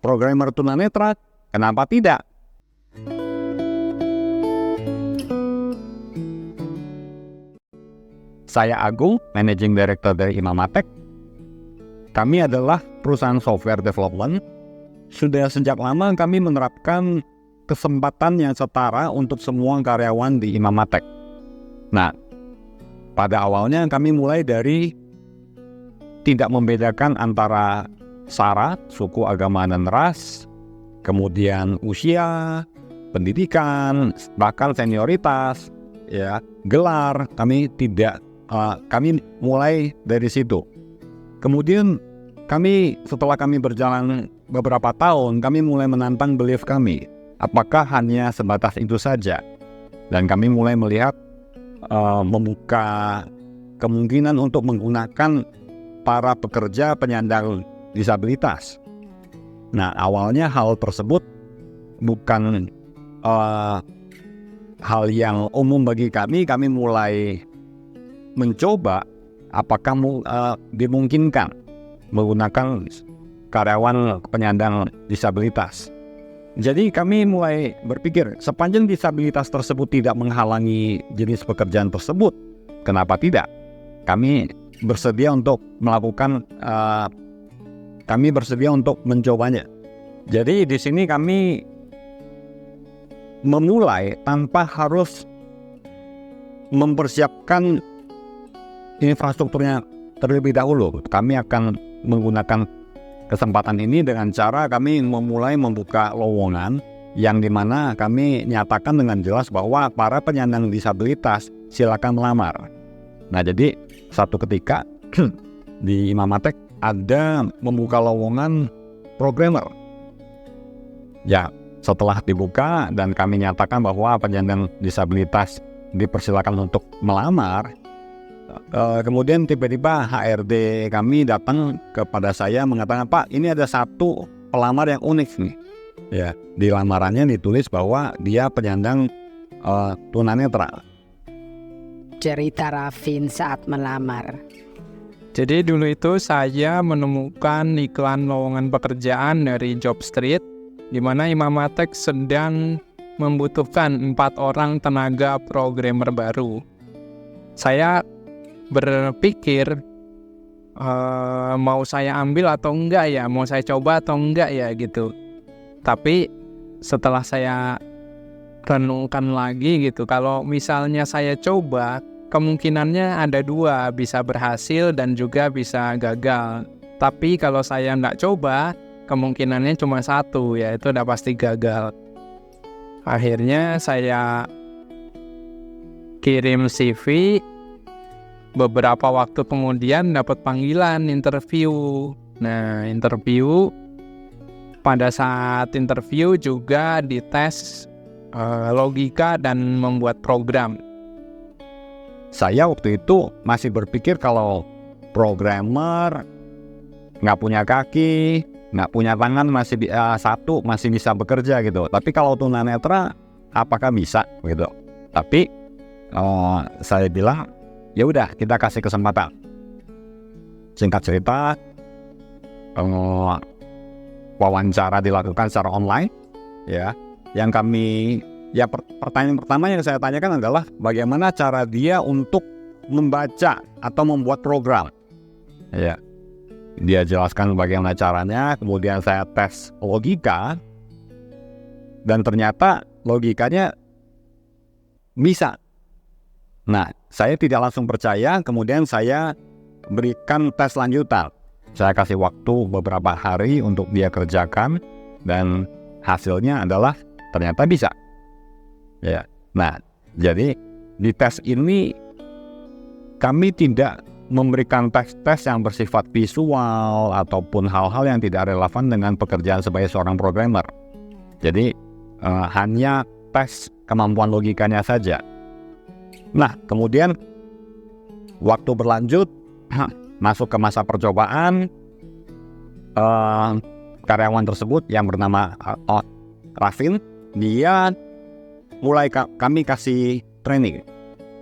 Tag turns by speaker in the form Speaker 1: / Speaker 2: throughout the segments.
Speaker 1: programmer tunanetra, kenapa tidak? Saya Agung, Managing Director dari Imamatek. Kami adalah perusahaan software development. Sudah sejak lama kami menerapkan kesempatan yang setara untuk semua karyawan di Imamatek. Nah, pada awalnya kami mulai dari tidak membedakan antara sara, suku, agama, dan ras, kemudian usia, pendidikan, bahkan senioritas, ya, gelar. Kami mulai dari situ. Kemudian setelah kami berjalan beberapa tahun, kami mulai menantang belief kami. Apakah hanya sebatas itu saja? Dan kami mulai melihat membuka kemungkinan untuk menggunakan para pekerja penyandang disabilitas. Nah, awalnya hal tersebut bukan hal yang umum bagi kami. Kami mulai mencoba apakah dimungkinkan menggunakan karyawan penyandang disabilitas. Jadi kami mulai berpikir, sepanjang disabilitas tersebut tidak menghalangi jenis pekerjaan tersebut, kenapa tidak? Kami bersedia untuk mencobanya. Jadi di sini kami memulai tanpa harus mempersiapkan infrastrukturnya terlebih dahulu. Kami akan menggunakan kesempatan ini dengan cara kami memulai membuka lowongan yang dimana kami nyatakan dengan jelas bahwa para penyandang disabilitas silakan melamar. Nah, jadi satu ketika di Imamatek ada membuka lowongan programmer. Ya, setelah dibuka dan kami nyatakan bahwa penyandang disabilitas dipersilakan untuk melamar, kemudian tiba-tiba HRD kami datang kepada saya mengatakan, "Pak, ini ada satu pelamar yang unik nih." Ya, di lamarannya ditulis bahwa dia penyandang tunanetra.
Speaker 2: Cerita Rafin saat melamar.
Speaker 3: Jadi dulu itu saya menemukan iklan lowongan pekerjaan dari Jobstreet, di mana Imamatek sedang membutuhkan 4 orang tenaga programmer baru. Saya berpikir mau saya ambil atau enggak ya, mau saya coba atau enggak ya gitu. Tapi setelah saya renungkan lagi gitu, kalau misalnya saya coba, kemungkinannya ada 2, bisa berhasil dan juga bisa gagal. Tapi kalau saya enggak coba, kemungkinannya cuma 1, yaitu udah pasti gagal. Akhirnya saya kirim CV. Beberapa waktu kemudian dapat panggilan interview. Nah, pada saat interview juga dites logika dan membuat program.
Speaker 1: Saya waktu itu masih berpikir kalau programmer nggak punya kaki, nggak punya tangan, masih bisa bekerja gitu. Tapi kalau tunanetra, apakah bisa gitu? Tapi saya bilang, ya udah, kita kasih kesempatan. Singkat cerita, wawancara dilakukan secara online. Ya, pertanyaan pertama yang saya tanyakan adalah bagaimana cara dia untuk membaca atau membuat program. Ya, dia jelaskan bagaimana caranya. Kemudian saya tes logika, dan ternyata logikanya bisa. Nah, saya tidak langsung percaya, kemudian saya berikan tes lanjutan. Saya kasih waktu beberapa hari untuk dia kerjakan, dan hasilnya adalah ternyata bisa. Ya. Nah, jadi di tes ini kami tidak memberikan tes-tes yang bersifat visual ataupun hal-hal yang tidak relevan dengan pekerjaan sebagai seorang programmer. Jadi hanya tes kemampuan logikanya saja. Nah, kemudian waktu berlanjut, masuk ke masa percobaan. Karyawan tersebut yang bernama Rafin, dia mulai kami kasih training.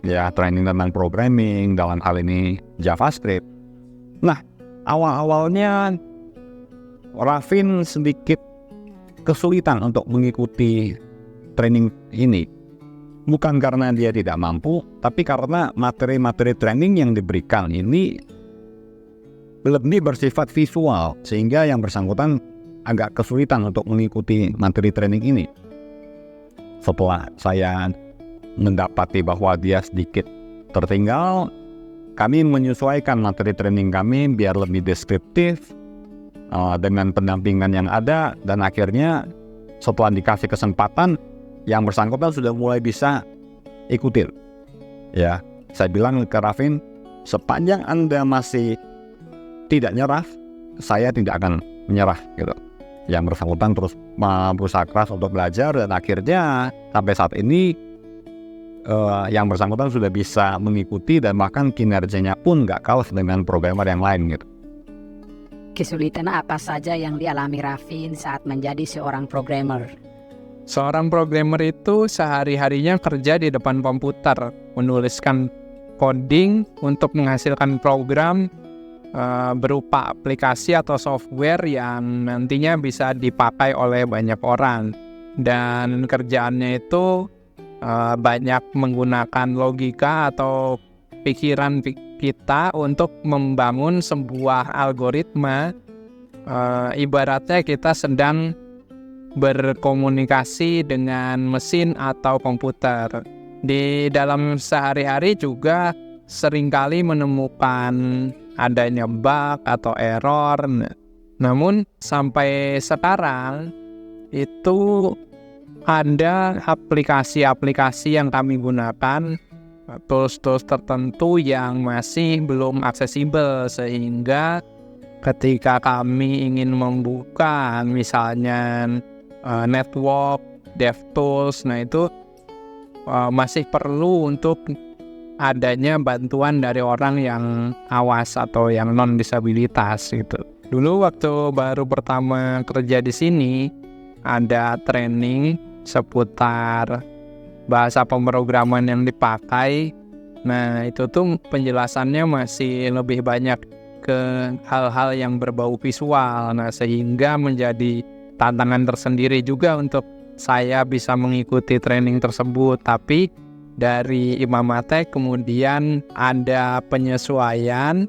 Speaker 1: Ya, training tentang programming, dalam hal ini JavaScript. Nah, awal-awalnya Rafin sedikit kesulitan untuk mengikuti training ini, bukan karena dia tidak mampu, tapi karena materi-materi training yang diberikan ini lebih bersifat visual, sehingga yang bersangkutan agak kesulitan untuk mengikuti materi training ini. Setelah saya mendapati bahwa dia sedikit tertinggal, kami menyesuaikan materi training kami biar lebih deskriptif dengan pendampingan yang ada, dan akhirnya setelah dikasih kesempatan, yang bersangkutan sudah mulai bisa ikutin. Ya, saya bilang ke Raffin, sepanjang Anda masih tidak nyerah, saya tidak akan menyerah gitu. Yang bersangkutan terus berusaha keras untuk belajar, dan akhirnya sampai saat ini yang bersangkutan sudah bisa mengikuti, dan bahkan kinerjanya pun nggak kalah dengan programmer yang lain gitu.
Speaker 2: Kesulitan apa saja yang dialami Raffin saat menjadi seorang programmer?
Speaker 3: Seorang programmer itu sehari-harinya kerja di depan komputer, menuliskan coding untuk menghasilkan program berupa aplikasi atau software yang nantinya bisa dipakai oleh banyak orang. Dan kerjaannya itu banyak menggunakan logika atau pikiran kita untuk membangun sebuah algoritma. Ibaratnya kita sedang berkomunikasi dengan mesin atau komputer. Di dalam sehari-hari juga seringkali menemukan adanya bug atau error. Namun sampai sekarang itu ada aplikasi-aplikasi yang kami gunakan, tools-tools tertentu yang masih belum aksesibel, sehingga ketika kami ingin membuka misalnya network, DevTools, nah itu masih perlu untuk adanya bantuan dari orang yang awas atau yang non-disabilitas gitu. Dulu waktu baru pertama kerja di sini, ada training seputar bahasa pemrograman yang dipakai. Nah itu tuh penjelasannya masih lebih banyak ke hal-hal yang berbau visual. Nah sehingga menjadi tantangan tersendiri juga untuk saya bisa mengikuti training tersebut. Tapi dari Imamatek kemudian ada penyesuaian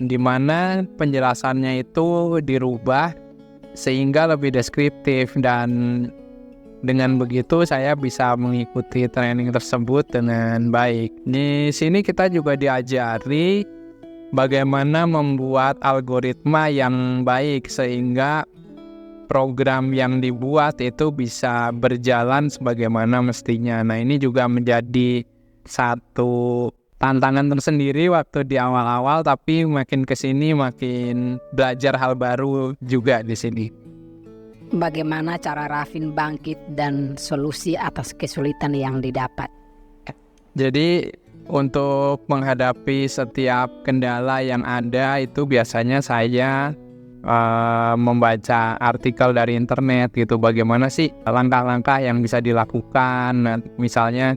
Speaker 3: di mana penjelasannya itu dirubah sehingga lebih deskriptif, dan dengan begitu saya bisa mengikuti training tersebut dengan baik. Di sini kita juga diajari bagaimana membuat algoritma yang baik sehingga program yang dibuat itu bisa berjalan sebagaimana mestinya. Nah ini juga menjadi satu tantangan tersendiri waktu di awal-awal, tapi makin kesini makin belajar hal baru juga di sini.
Speaker 2: Bagaimana cara Raffin bangkit dan solusi atas kesulitan yang didapat?
Speaker 3: Jadi untuk menghadapi setiap kendala yang ada itu biasanya saya membaca artikel dari internet gitu, bagaimana sih langkah-langkah yang bisa dilakukan. Nah, misalnya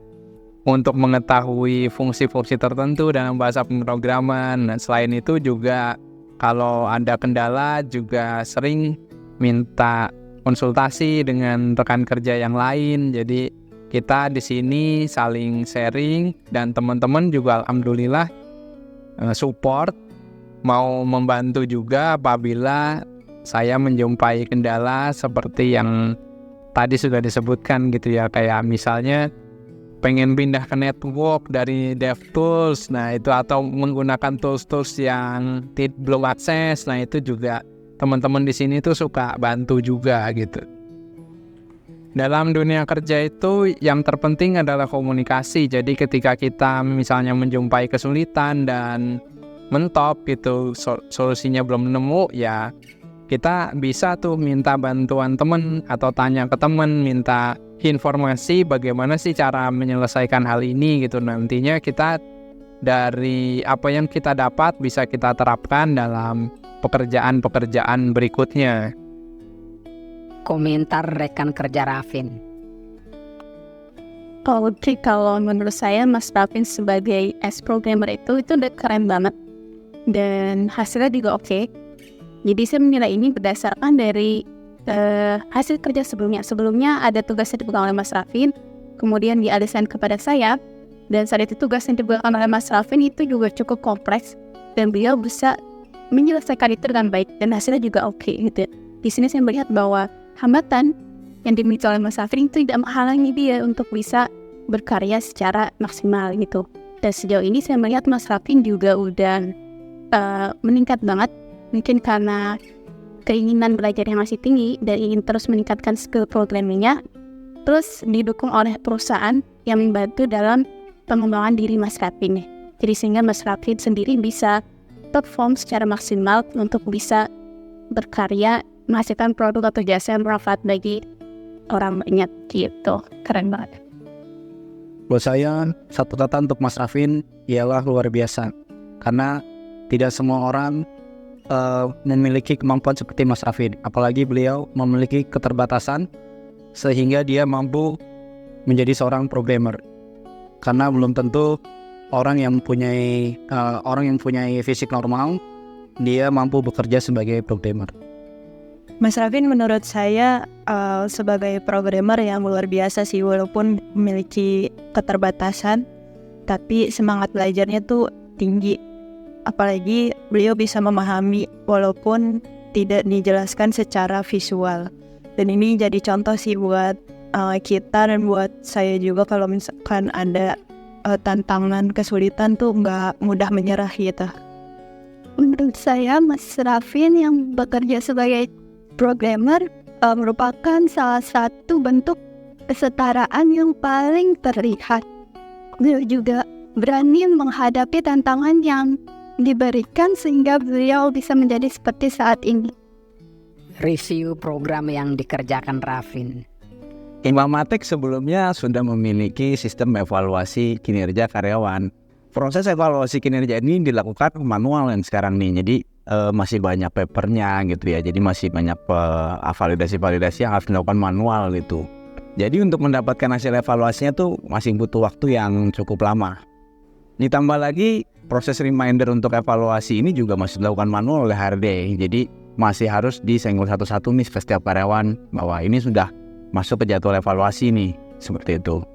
Speaker 3: untuk mengetahui fungsi-fungsi tertentu dalam bahasa pemrograman. Nah, selain itu juga kalau ada kendala juga sering minta konsultasi dengan rekan kerja yang lain. Jadi kita di sini saling sharing, dan teman-teman juga alhamdulillah support, mau membantu juga apabila saya menjumpai kendala seperti yang tadi sudah disebutkan gitu ya, kayak misalnya pengen pindah ke network dari DevTools, nah itu, atau menggunakan tools-tools yang belum akses, nah itu juga teman-teman di sini tuh suka bantu juga gitu. Dalam dunia kerja itu yang terpenting adalah komunikasi. Jadi ketika kita misalnya menjumpai kesulitan dan mentop gitu, solusinya belum nemu, ya kita bisa tuh minta bantuan teman atau tanya ke teman, minta informasi bagaimana sih cara menyelesaikan hal ini gitu. Nantinya kita dari apa yang kita dapat bisa kita terapkan dalam pekerjaan-pekerjaan berikutnya.
Speaker 2: Komentar rekan kerja Raffin.
Speaker 4: Oke, kalau menurut saya Mas Raffin sebagai programmer itu udah keren banget. Dan hasilnya juga oke. Jadi saya menilai ini berdasarkan dari hasil kerja sebelumnya. Sebelumnya ada tugas yang dipegang oleh Mas Rafin, kemudian dialihkan kepada saya, dan saat itu tugas yang dipegang oleh Mas Rafin itu juga cukup kompleks, dan beliau bisa menyelesaikan itu dengan baik, dan hasilnya juga oke gitu. Di sini saya melihat bahwa hambatan yang dimiliki oleh Mas Rafin itu tidak menghalangi dia untuk bisa berkarya secara maksimal gitu. Dan sejauh ini saya melihat Mas Rafin juga udah meningkat banget, mungkin karena keinginan belajar yang masih tinggi dan ingin terus meningkatkan skill programmingnya, terus didukung oleh perusahaan yang membantu dalam pengembangan diri Mas Rafin. Jadi sehingga Mas Rafin sendiri bisa perform secara maksimal untuk bisa berkarya, menghasilkan produk atau jasa yang bermanfaat bagi orang banyak gitu. Keren banget.
Speaker 5: Buat saya, satu kata untuk Mas Rafin ialah luar biasa. Karena tidak semua orang memiliki kemampuan seperti Mas Rafin. Apalagi beliau memiliki keterbatasan sehingga dia mampu menjadi seorang programmer. Karena belum tentu orang yang mempunyai fisik normal, dia mampu bekerja sebagai programmer.
Speaker 6: Mas Rafin menurut saya sebagai programmer yang luar biasa sih, walaupun memiliki keterbatasan, tapi semangat belajarnya tuh tinggi. Apalagi beliau bisa memahami walaupun tidak dijelaskan secara visual. Dan ini jadi contoh sih buat kita dan buat saya juga kalau misalkan ada tantangan, kesulitan tuh nggak mudah menyerah gitu.
Speaker 7: Menurut saya Mas Rafin yang bekerja sebagai programmer merupakan salah satu bentuk kesetaraan yang paling terlihat. Beliau juga berani menghadapi tantangan yang diberikan sehingga beliau bisa menjadi seperti saat ini.
Speaker 2: Review program yang dikerjakan Rafin.
Speaker 5: Imamatek sebelumnya sudah memiliki sistem evaluasi kinerja karyawan. Proses evaluasi kinerja ini dilakukan manual yang sekarang nih, jadi masih banyak papernya gitu ya. Jadi masih banyak validasi-validasi yang harus dilakukan manual gitu. Jadi untuk mendapatkan hasil evaluasinya tuh masih butuh waktu yang cukup lama. Ditambah lagi proses reminder untuk evaluasi ini juga masih dilakukan manual oleh HRD. Jadi masih harus disenggol satu-satu nih ke setiap karyawan bahwa ini sudah masuk ke jadwal evaluasi nih, seperti itu.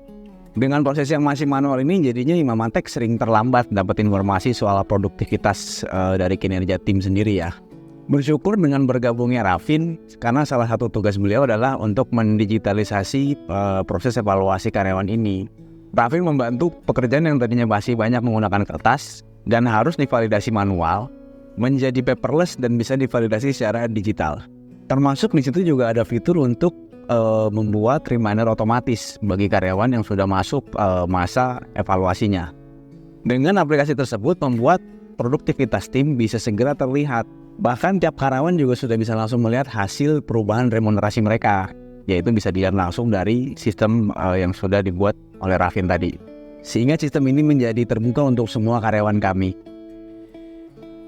Speaker 5: Dengan proses yang masih manual ini jadinya Imamatek sering terlambat dapat informasi soal produktivitas dari kinerja tim sendiri ya. Bersyukur dengan bergabungnya Rafin karena salah satu tugas beliau adalah untuk mendigitalisasi proses evaluasi karyawan ini. Rafin membantu pekerjaan yang tadinya masih banyak menggunakan kertas dan harus divalidasi manual menjadi paperless dan bisa divalidasi secara digital. Termasuk di situ juga ada fitur untuk membuat reminder otomatis bagi karyawan yang sudah masuk masa evaluasinya. Dengan aplikasi tersebut membuat produktivitas tim bisa segera terlihat. Bahkan tiap karyawan juga sudah bisa langsung melihat hasil perubahan remunerasi mereka, yaitu bisa dilihat langsung dari sistem yang sudah dibuat oleh Rafin tadi. Sehingga sistem ini menjadi terbuka untuk semua karyawan kami.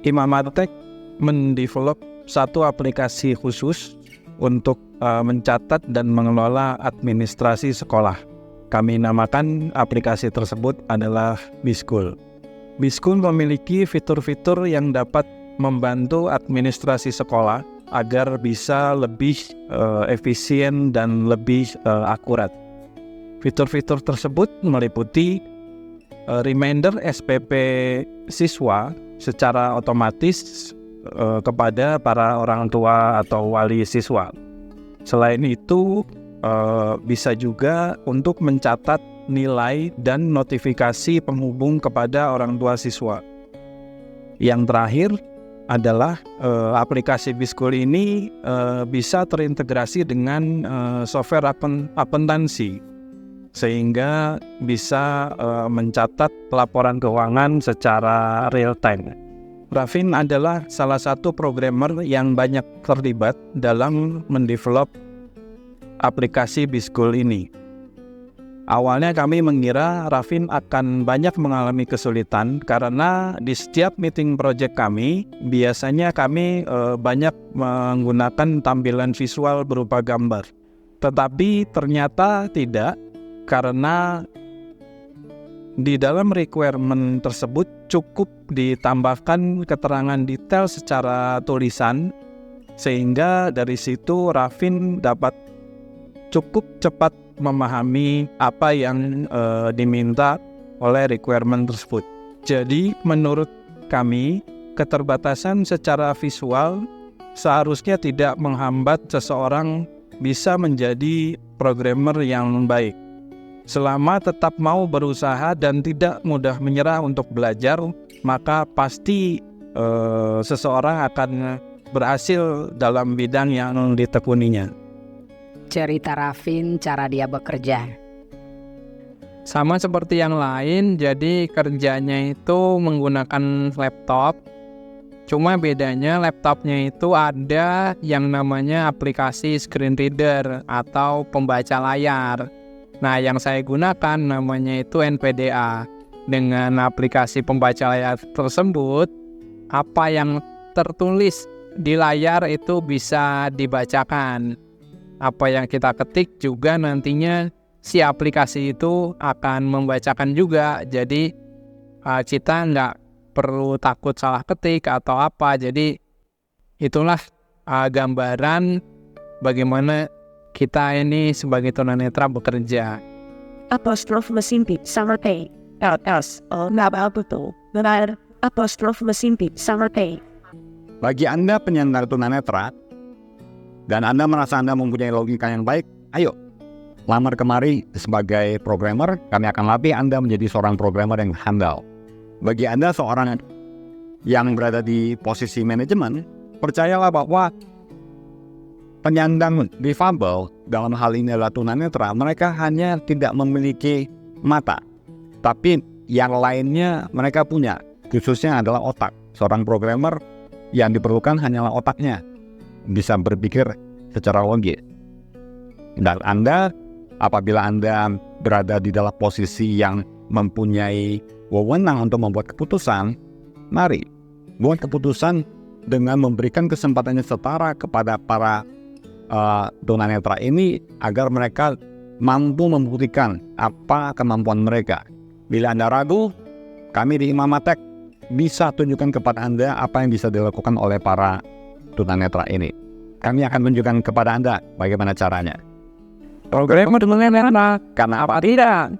Speaker 3: Imamatek mendevelop satu aplikasi khusus untuk mencatat dan mengelola administrasi sekolah. Kami namakan aplikasi tersebut adalah Biskul. Biskul memiliki fitur-fitur yang dapat membantu administrasi sekolah agar bisa lebih efisien dan lebih akurat. Fitur-fitur tersebut meliputi reminder SPP siswa secara otomatis kepada para orang tua atau wali siswa. Selain itu, bisa juga untuk mencatat nilai dan notifikasi penghubung kepada orang tua siswa. Yang terakhir adalah aplikasi Biskul ini bisa terintegrasi dengan software akuntansi, sehingga bisa mencatat laporan keuangan secara real time. Rafin adalah salah satu programmer yang banyak terlibat dalam mendevelop aplikasi Biskul ini. Awalnya kami mengira Rafin akan banyak mengalami kesulitan karena di setiap meeting project kami, biasanya kami banyak menggunakan tampilan visual berupa gambar. Tetapi ternyata tidak, karena di dalam requirement tersebut cukup ditambahkan keterangan detail secara tulisan sehingga dari situ Rafin dapat cukup cepat memahami apa yang diminta oleh requirement tersebut. Jadi menurut kami, keterbatasan secara visual seharusnya tidak menghambat seseorang bisa menjadi programmer yang baik. Selama tetap mau berusaha dan tidak mudah menyerah untuk belajar, maka pasti seseorang akan berhasil dalam bidang yang ditekuninya.
Speaker 2: Cerita Rafin cara dia bekerja.
Speaker 3: Sama seperti yang lain, jadi kerjanya itu menggunakan laptop. Cuma bedanya laptopnya itu ada yang namanya aplikasi screen reader atau pembaca layar. Nah, yang saya gunakan namanya itu NVDA. Dengan aplikasi pembaca layar tersebut, apa yang tertulis di layar itu bisa dibacakan. Apa yang kita ketik juga nantinya si aplikasi itu akan membacakan juga. Jadi kita nggak perlu takut salah ketik atau apa. Jadi itulah gambaran bagaimana kita ini sebagai tunanetra bekerja.
Speaker 8: Apostrof mesin tip sama T. LS. Nggak betul. Benar. Apostrof mesin tip sama T.
Speaker 1: Bagi Anda penyandang tunanetra dan Anda merasa Anda mempunyai logika yang baik, ayo lamar kemari sebagai programmer. Kami akan latih Anda menjadi seorang programmer yang handal. Bagi Anda seorang yang berada di posisi manajemen, percayalah bahwa penyandang difabel dalam hal ini adalah tunanetra. Mereka hanya tidak memiliki mata, tapi yang lainnya mereka punya, khususnya adalah otak. Seorang programmer yang diperlukan hanyalah otaknya, bisa berpikir secara logis. Dan Anda, apabila Anda berada di dalam posisi yang mempunyai wewenang untuk membuat keputusan, mari buat keputusan dengan memberikan kesempatan yang setara kepada para tunanetra ini agar mereka mampu membuktikan apa kemampuan mereka. Bila Anda ragu, kami di Imamatek bisa tunjukkan kepada Anda apa yang bisa dilakukan oleh para tunanetra ini. Kami akan tunjukkan kepada Anda bagaimana caranya.
Speaker 3: Programmer tunanetra, karena apa tidak?